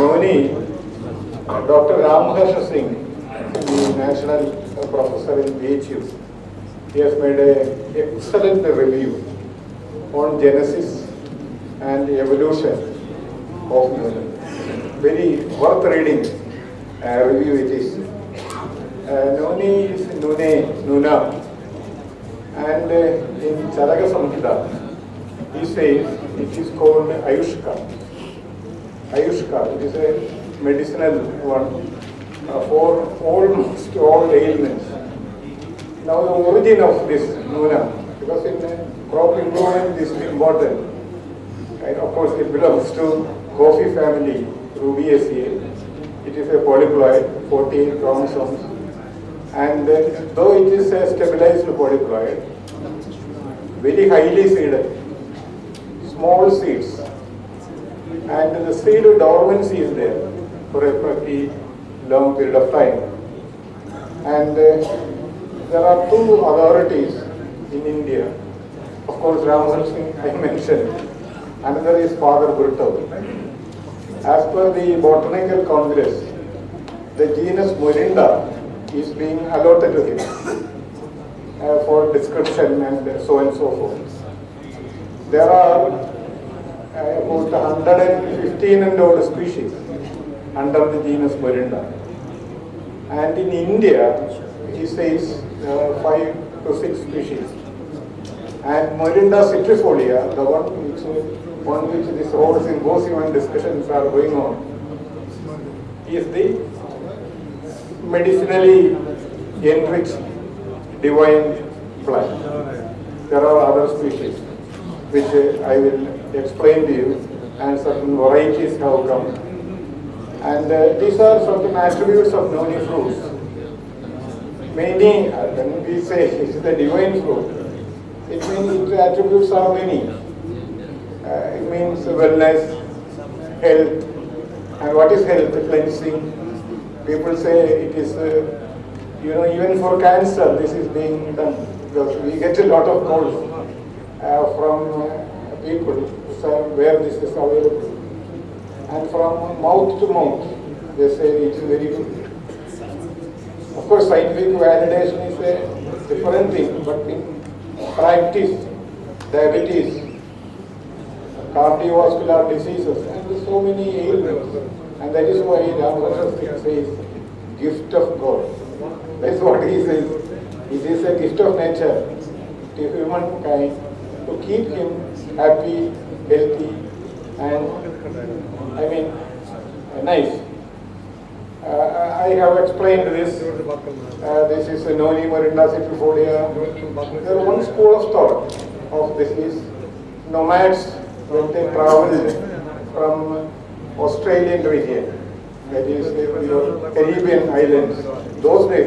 Noni, Dr. Ramharsha Singh, the national professor in BHU, he has made an excellent review on genesis and evolution of Noni. Very worth reading review it is. Noni is Nune, Nuna, and in Charaka Samhita, he says it is called Ayushka. Ayushka, it is a medicinal one for almost all ailments. Now the origin of this Nuna, because in crop improvement this is important. And of course it belongs to coffee family, Rubiaceae. It is a polyploid, 14 chromosomes. And though it is a stabilized polyploid, very highly seeded, small seeds. And the seed dormancy is there for a pretty long period of time. And there are two authorities in India. Of course, Ramappa Singh I mentioned. Another is Father Brutto. As per the Botanical Congress, the genus Morinda is being allotted to him for description and so forth. There are about 115 and odd species under the genus Morinda. And in India, he says 5 to 6 species. And Morinda citrifolia, the one which this whole symposium and discussions are going on, is the medicinally enriched divine plant. There are other species which I will explain to you, and certain varieties have come. And these are certain attributes of Noni fruits. Many, when we say it's the divine fruit, it means its attributes are many. It means wellness, health. And what is health? Cleansing. People say it is, even for cancer, this is being done. Because we get a lot of calls from people where this is available. And from mouth to mouth, they say it is very good. Of course, scientific validation is a different thing, but in practice, diabetes, cardiovascular diseases, and so many ailments. And that is why Ramappa Singh says, gift of God. That's what he says. It is a gift of nature to humankind to keep him happy, healthy, and nice. I have explained this. This is a Noni Morinda citrifolia. There is one school of thought of this is nomads when they traveled from Australian region, that is the Caribbean islands. Those days,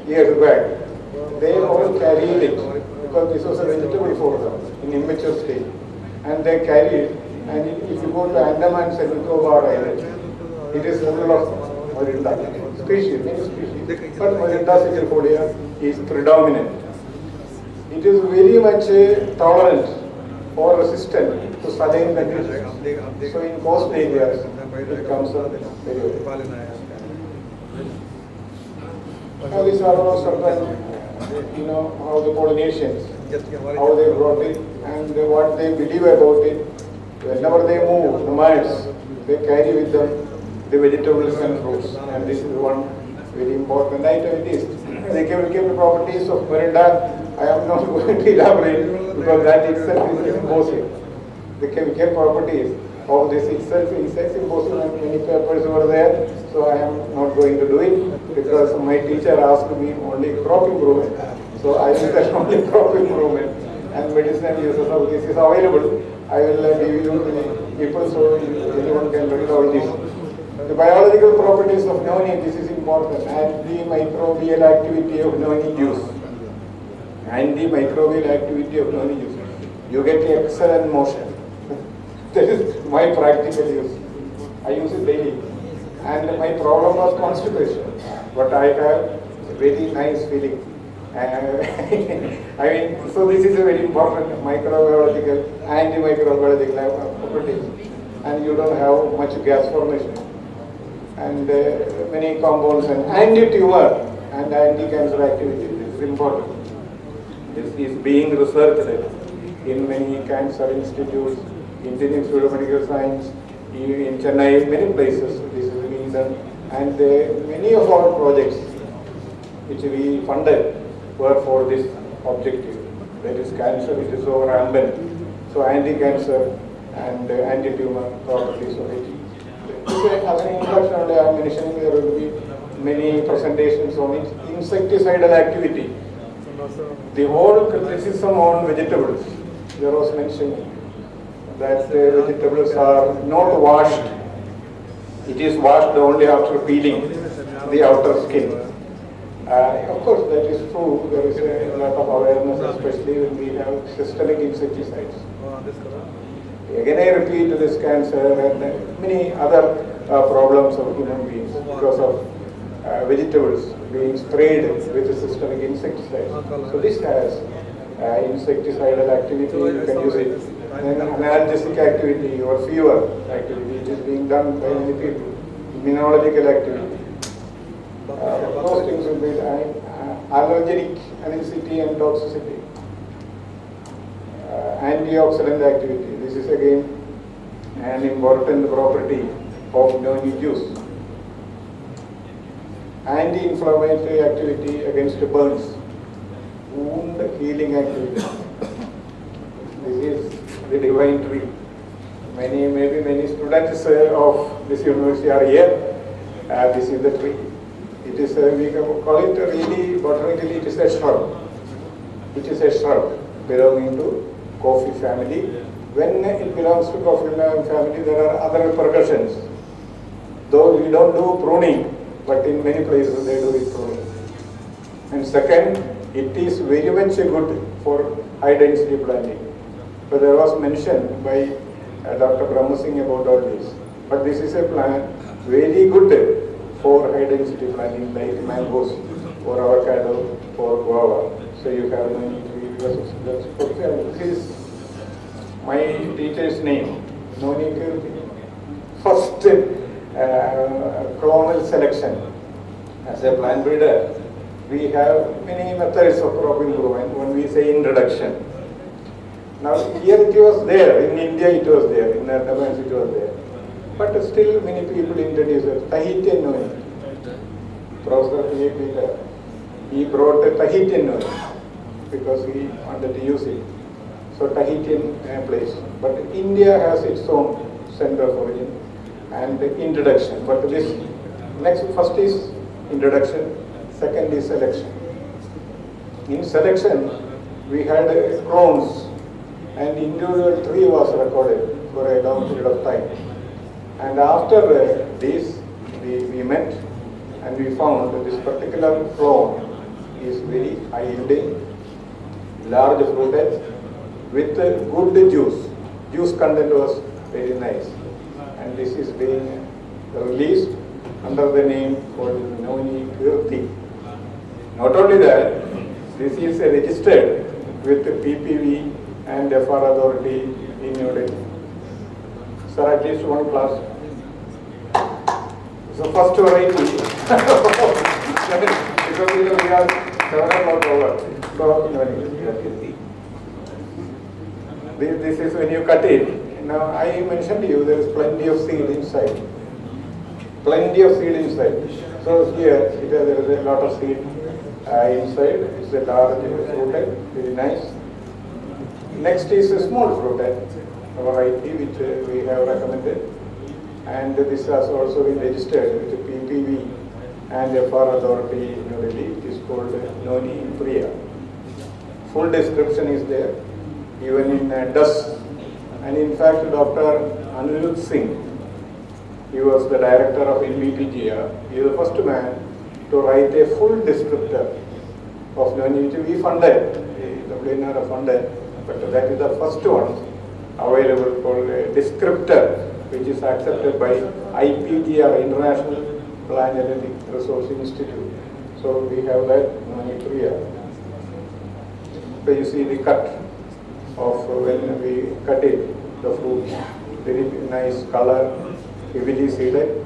years back, they all carried it because this was a vegetable for them in immature state. And they carried it. And if you go to Andaman and Nicobar Islands, it is full of Morinda species, many species. But Morinda citrifolia is predominant. It is very much tolerant or resistant to saline conditions. So in coastal areas, it comes up very well. Now these are all certain, how the pollinations, how they brought it, and what they believe about it. Whenever they move, nomads, they carry with them the vegetables and fruits. And this is one very important item. It is the chemical properties of Morinda. I am not going to elaborate because that itself is a symposium. The chemical properties of this itself is a symposium, and many papers were there. So I am not going to do it because my teacher asked me only crop improvement. So I will tell only crop improvement and medicinal uses of this is available. I will give you the people so anyone can read all this. The biological properties of Noni, this is important, and the microbial activity of Noni juice. Antimicrobial activity of Noni juice. You get excellent motion. That is my practical use. I use it daily. And my problem was constipation. But I have very nice feeling. So this is a very important microbiological, antimicrobiological properties. and you don't have much gas formation. And many compounds and anti-tumor and anti-cancer activity is important. This is being researched in many cancer institutes, Indian Institute of Medical Science, in Chennai, many places this is being done. And many of our projects which we funded were for this objective. That is cancer, it is over rampant. So anti-cancer and anti-tumor properties of it. As an introduction, I am mentioning there will be many presentations on insecticidal activity. The whole criticism on vegetables, there was mentioned that vegetables are not washed. It is washed only after peeling the outer skin. Of course, that is true. There is a lot of awareness, especially when we have systemic insecticides. Again, I repeat, this cancer and many other problems of human beings because of vegetables being sprayed with systemic insecticides. So this has insecticidal activity, you can use it. Then analgesic activity or fever activity, it is being done by many people. Immunological activity. Those things will be allergenic acidity and toxicity. Antioxidant activity. This is again an important property of noni juice. Anti-inflammatory activity against burns. Wound healing activity. This is the divine tree. Maybe many students of this university are here. This is the tree. It is we can call it really botanically it is a shrub. It is a shrub belonging to coffee family. When it belongs to coffee family, there are other repercussions. Though we don't do pruning, but in many places they do it pruning. And second, it is very much good for high density planting. So there was mention by Dr. Brahma Singh about all this. But this is a plant very good for high density planting like mangoes, for avocado, for guava. So you have many trees. This is my teacher's name, Noni. First clonal selection. As a plant breeder, we have many methods of crop improvement when we say introduction. Now here it was there, in India it was there, in Andaman it was there. But still many people introduce it. Tahitian noni. Professor P.A. Peter, he brought a Tahitian noni because he wanted to use it. So Tahitian place. But India has its own center of origin and introduction. But this next first is introduction, second is selection. In selection, we had clones and individual tree was recorded for a long period of time. And after this, we met and we found that this particular clone is very high yielding, large fruited, with good juice. Juice content was very nice. And this is being released under the name called Noni Kirti. Not only that, this is registered with PPV and FR authority in New Delhi. Sir, at least one class. So first variety, because we are 7 o'clock over. So, this is when you cut it. Now I mentioned to you there is plenty of seed inside. Plenty of seed inside. So here there is a lot of seed inside. It's a large fruited, very nice. Next is a small fruited variety which we have recommended. And this has also been registered with PPV and FR authority in New Delhi. It is called Noni Priya. Full description is there, even in DUS. And in fact, Dr. Anirudh Singh, he was the director of NBTGR. He is the first man to write a full descriptor of Noni, which we funded, the WNR funded, but that is the first one available called a descriptor, which is accepted by IPGR, International Planetary Resource Institute. So we have that Noni Priya. So you see the cut of when we cut it, the fruit. very nice color, heavily seeded,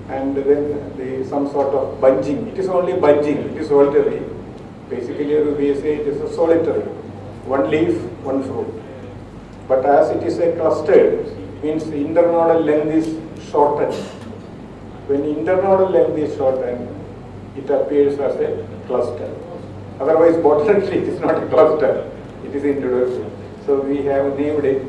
and then some sort of bunching. It is only bunching, it is solitary. Basically, we say it is a solitary, one leaf, one fruit. But as it is a clustered, means internodal length is shortened. When internodal length is shortened, it appears as a cluster. Otherwise, botanically, it is not a cluster, it is individual. So we have named it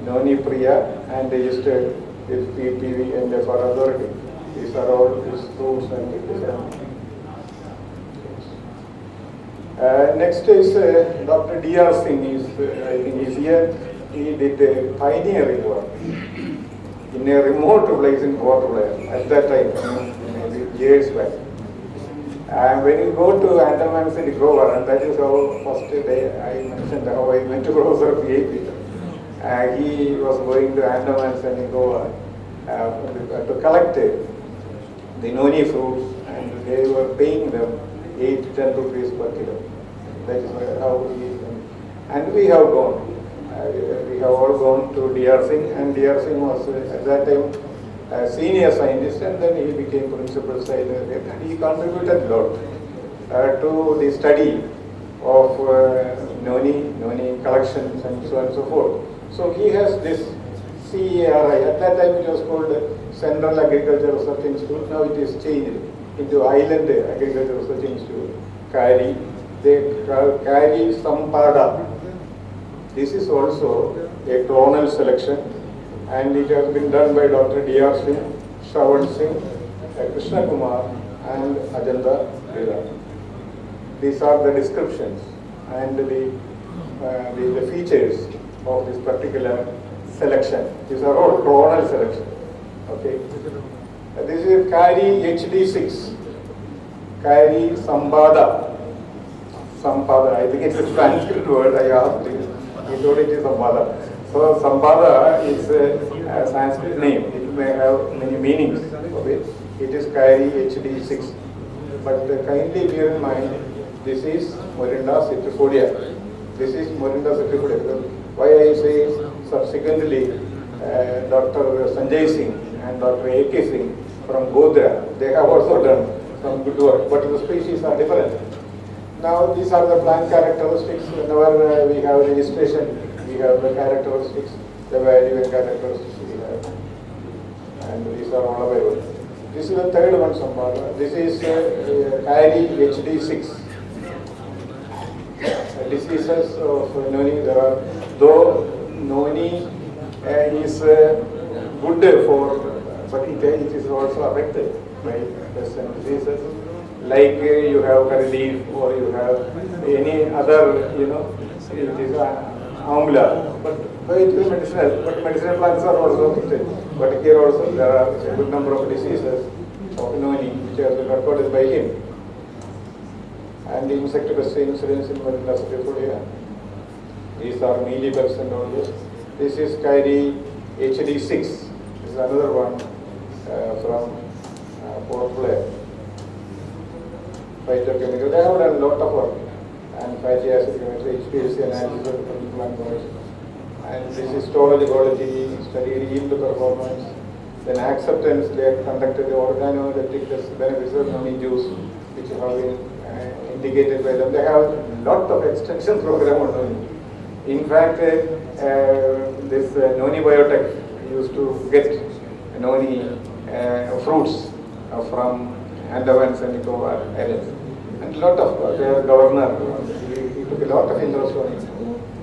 Noni Priya and registered with PPV and for authority. These are all these fruits and it is. Next is Dr. D.R. Singh is, I think is here. He did a pioneering work in a remote place in Port Blair at that time, maybe years back. And when you go to Andamans and Nicobar, and that is how first day I mentioned how I went to Professor PhD. He was going to Andamans and Nicobar to collect the noni fruits, and they were paying them 8 to 10 rupees per kilo. That is how we, and we have gone. We have all gone to D.R. Singh, and D.R. Singh was at that time a senior scientist, and then he became principal scientist, and he contributed a lot to the study of noni collections and so on and so forth. So he has this CARI, at that time it was called Central Agricultural Research Institute, now it is changed into Island Agricultural Research Institute, CARI. They carry Sampada. This is also a clonal selection, and it has been done by Dr. D.R. Singh, Shravan Singh, Krishna Kumar, and Ajanta Veda. These are the descriptions and the features of this particular selection. These are all clonal selection. Okay. This is Kari HD6, Kari Sambada. Sampada, I think it's a Sanskrit word, I asked him. He told it is Sampada. So Sampada is a Sanskrit name. It may have many meanings of it. It is Kairi HD6. But kindly bear in mind, this is Morinda citrifolia. This is Morinda citrifolia. Why I say subsequently, Dr. Sanjay Singh and Dr. A.K. Singh from Godra, they have also done some good work, but the species are different. Now these are the plant characteristics. Whenever we have registration, we have the characteristics, the value and characteristics we have. And these are all available. This is the third one, Sambhala. This is Kairi HD6. Diseases of noni, there are, though noni is good for, but it is also affected by pests and diseases. Like you have curry leaf or you have any other, it is amla, but it is medicinal. But medicinal plants are also affected. But here also there are a good number of diseases of noni which have been recorded by him. And the insect pest incidence in Morinda citrifolia. These are mealybugs and all this. This is Kairi HD6. This is another one from Port Blair. Phytochemical. They have done a lot of work. And fatty acid chemistry, HPLC analysis of the plant formation. And this is storage quality, studied yield performance. Then acceptance, they have conducted the organoleptic benefits of noni juice, which have been indicated by them. They have a lot of extension program on noni. In fact, this noni biotech used to get noni fruits from Andamans and Nicobar Islands. And a lot of their governor, he took a lot of interest on it.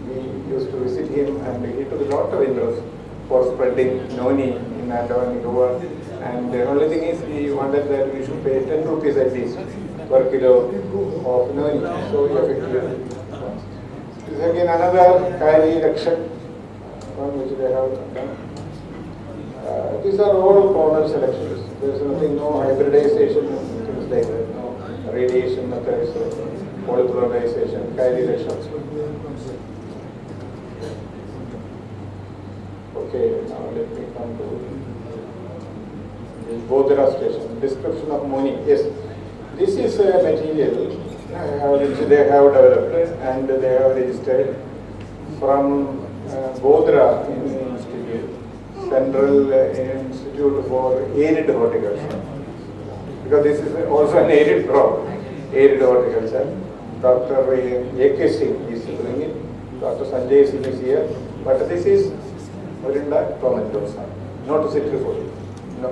We used to visit him and he took a lot of interest for spreading noni in Andaman and Nicobar. And the only thing is he wanted that we should pay 10 rupees at least per kilo of noni. So effectively. This is again another Kairi Rakshak, one which they have done. These are all clonal selections. There is nothing, no hybridization, things like that, no radiation methods, polypolarization, Kairi Rakshak. Okay, now let me come to the Godra station. Description of Moni. Yes, this is a material which they have developed and they have registered from Godra in the institute. Central Institute for Arid Horticulture. Because this is also an arid crop, arid horticulture. Dr. A.K. Singh is doing it. Dr. Sanjay Singh is here. But this is Morinda tomentosa, not citrifolia. No,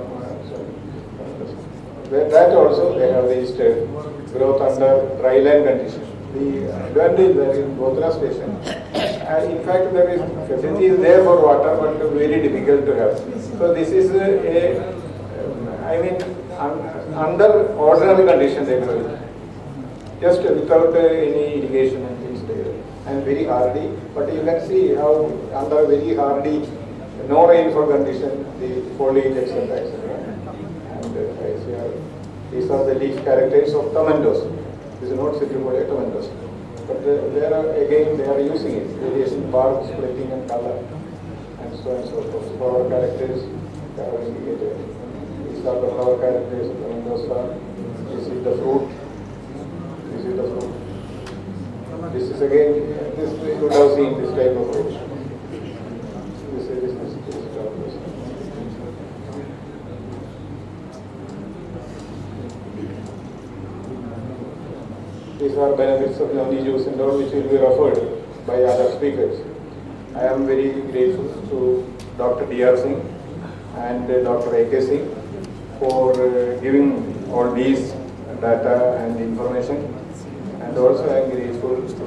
that also they have registered growth under dryland conditions. The advantage that in Godhra station, in fact there is facility is there for water, but very difficult to have. So this is under ordinary conditions they grow it. Just without any irrigation and things like that. And very hardy, but you can see how under very hardy, no rainfall condition, the foliage etc. And these are the leaf characters of tomatoes. This is not citrifolia, tomatoes. But there are again they are using it, variation bark splitting and color, and so on and so forth. Flower characters they are indicated. These are the flower characters of tomatoes. This is the fruit. This is the fruit. This is again, this you would have seen this type of fruit. These are benefits of Noni juice and all which will be referred by other speakers. I am very grateful to Dr. D.R. Singh and Dr. A.K. Singh for giving all these data and information. And also I am grateful to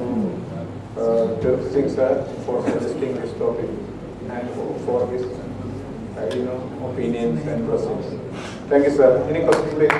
Tirth Singh sir for suggesting this topic and for his opinions and questions. Thank you, sir. Any questions, please?